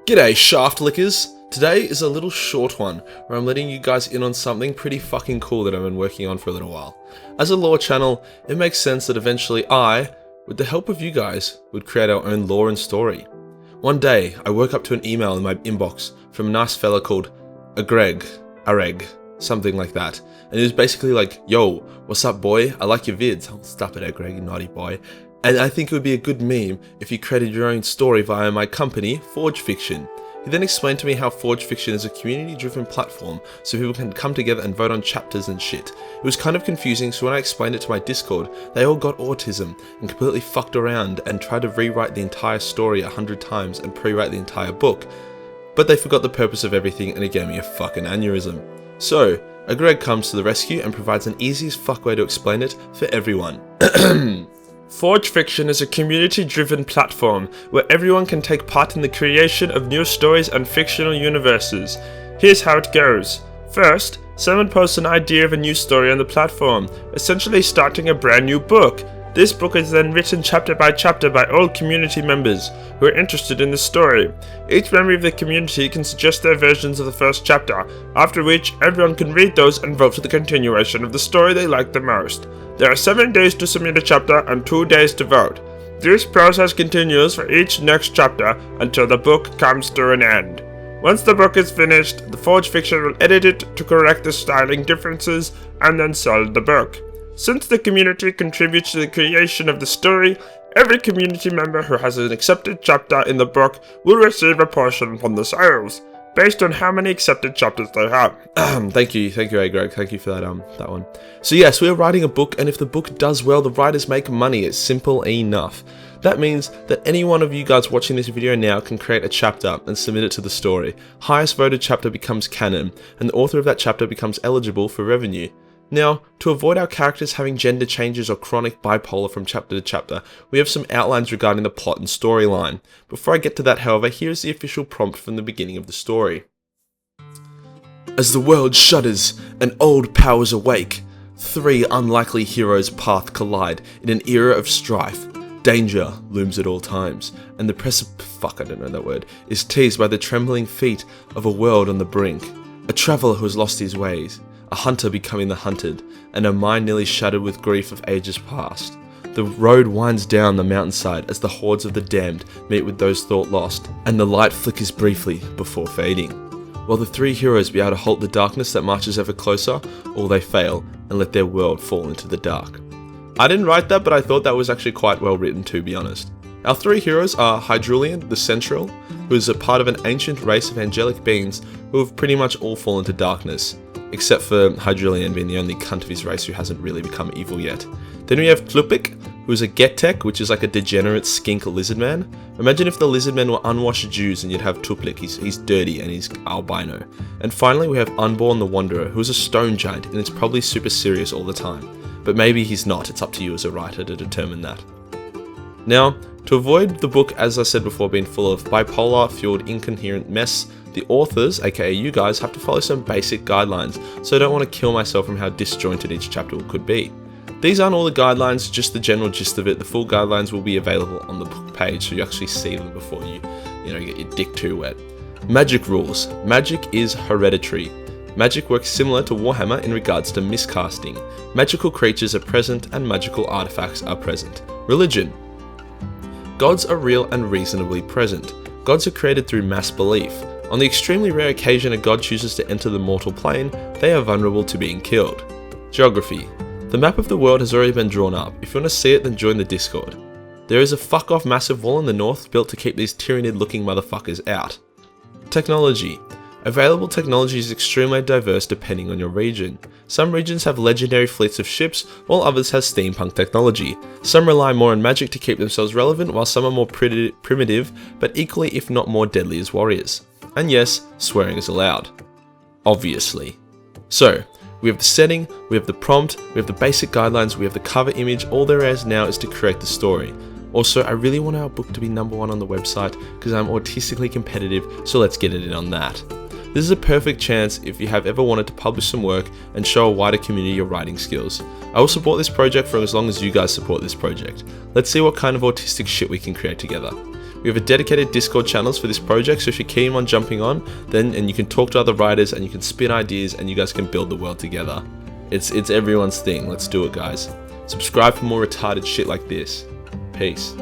G'day shaft lickers! Today is a little short one where I'm letting you guys in on something pretty fucking cool that I've been working on for a little while. As a lore channel, it makes sense that eventually I, with the help of you guys, would create our own lore and story. One day, I woke up to an email in my inbox from a nice fella called Areg, something like that. And it was basically like, yo, what's up boy? I like your vids. Oh, stop it Greg, you naughty boy. And I think it would be a good meme if you created your own story via my company, Forge Fiction. He then explained to me how Forge Fiction is a community-driven platform so people can come together and vote on chapters and shit. It was kind of confusing, so when I explained it to my Discord, they all got autism and completely fucked around and tried to rewrite the entire story 100 times and pre-write the entire book. But they forgot the purpose of everything and it gave me a fucking aneurysm. So, a Greg comes to the rescue and provides an easy as fuck way to explain it for everyone. Forge Fiction is a community-driven platform where everyone can take part in the creation of new stories and fictional universes. Here's how it goes. First, someone posts an idea of a new story on the platform, essentially starting a brand new book. This book is then written chapter by chapter by all community members who are interested in the story. Each member of the community can suggest their versions of the first chapter, after which everyone can read those and vote for the continuation of the story they like the most. There are 7 days to submit a chapter and 2 days to vote. This process continues for each next chapter until the book comes to an end. Once the book is finished, the Forge Fiction will edit it to correct the styling differences and then sell the book. Since the community contributes to the creation of the story, every community member who has an accepted chapter in the book will receive a portion from the sales, based on how many accepted chapters they have. Thank you, Greg. Thank you for that one. So yes, we're writing a book, and if the book does well, the writers make money. It's simple enough. That means that any one of you guys watching this video now can create a chapter and submit it to the story. Highest voted chapter becomes canon, and the author of that chapter becomes eligible for revenue. Now, to avoid our characters having gender changes or chronic bipolar from chapter to chapter, we have some outlines regarding the plot and storyline. Before I get to that, however, here's the official prompt from the beginning of the story. As the world shudders and old powers awake, 3 unlikely heroes' paths collide in an era of strife. Danger looms at all times, and the is teased by the trembling feet of a world on the brink. A traveller who has lost his ways, a hunter becoming the hunted, and a mind nearly shattered with grief of ages past. The road winds down the mountainside as the hordes of the damned meet with those thought lost, and the light flickers briefly before fading. Will the 3 heroes be able to halt the darkness that marches ever closer, or they fail and let their world fall into the dark? I didn't write that, but I thought that was actually quite well written, to be honest. Our 3 heroes are Hydraulian, the Central, who is a part of an ancient race of angelic beings who have pretty much all fallen to darkness, except for Hydraulian being the only cunt of his race who hasn't really become evil yet. Then we have Tlupik, who is a Getek, which is like a degenerate skink lizard man. Imagine if the lizard men were unwashed Jews and you'd have Tuplik, he's dirty and he's albino. And finally we have Unborn the Wanderer, who is a stone giant and is probably super serious all the time. But maybe he's not, it's up to you as a writer to determine that. Now, to avoid the book, as I said before, being full of bipolar-fueled incoherent mess, the authors, aka you guys, have to follow some basic guidelines, so I don't want to kill myself from how disjointed each chapter could be. These aren't all the guidelines, just the general gist of it. The full guidelines will be available on the book page, so you actually see them before you get your dick too wet. Magic rules. Magic is hereditary. Magic works similar to Warhammer in regards to miscasting. Magical creatures are present and magical artifacts are present. Religion. Gods are real and reasonably present. Gods are created through mass belief. On the extremely rare occasion a god chooses to enter the mortal plane, they are vulnerable to being killed. Geography. The map of the world has already been drawn up. If you want to see it, then join the Discord. There is a fuck off massive wall in the north built to keep these tyrannid looking motherfuckers out. Technology. Available technology is extremely diverse depending on your region. Some regions have legendary fleets of ships, while others have steampunk technology. Some rely more on magic to keep themselves relevant, while some are more primitive, but equally if not more deadly as warriors. And yes, swearing is allowed. Obviously. So, we have the setting, we have the prompt, we have the basic guidelines, we have the cover image. All there is now is to create the story. Also, I really want our book to be #1 on the website because I'm autistically competitive, so let's get it in on that. This is a perfect chance if you have ever wanted to publish some work and show a wider community your writing skills. I will support this project for as long as you guys support this project. Let's see what kind of autistic shit we can create together. We We have a dedicated Discord channels for this project, so if you're keen on jumping on, and you can talk to other writers and you can spin ideas and you guys can build the world together. It's everyone's thing. Let's do it, guys. Subscribe for more retarded shit like this. Peace.